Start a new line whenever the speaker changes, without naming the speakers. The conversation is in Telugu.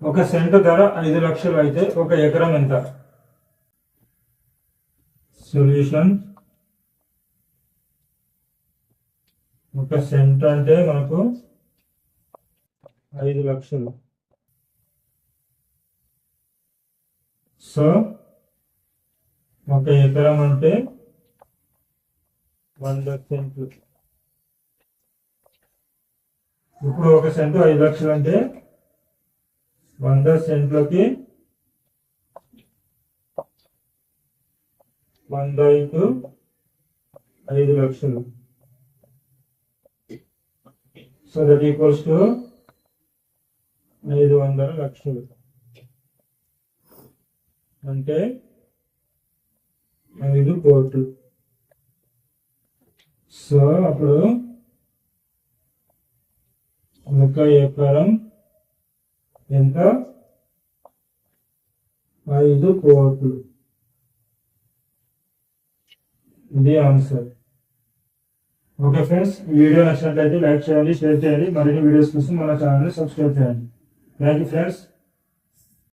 ఒక సెంటు ధర 5 లక్షలు అయితే ఒక ఎకరం ఎంత? సొల్యూషన్. ఒక సెంట్ అంటే మనకు 5 లక్షలు. సో ఒక ఎకరం అంటే 100 సెంట్లు. ఇప్పుడు ఒక సెంటు 5 లక్షలు అంటే 100 సెంట్లకి 100 ఇంటూ 5 లక్షలు. సో దట్ ఈక్వల్స్ టు 500 లక్షలు. అంటే 5 కోట్లు. సో అప్పుడు ఒక ఎకరం ఎంత? 5 కోట్లు. ఇది ఆన్సర్. ఓకే ఫ్రెండ్స్, ఈ వీడియో నచ్చినట్లయితే లైక్ చేయండి, షేర్ చేయండి. మరిన్ని వీడియోస్ కోసం మన ఛానల్ని సబ్స్క్రైబ్ చేయండి. Thank you friends.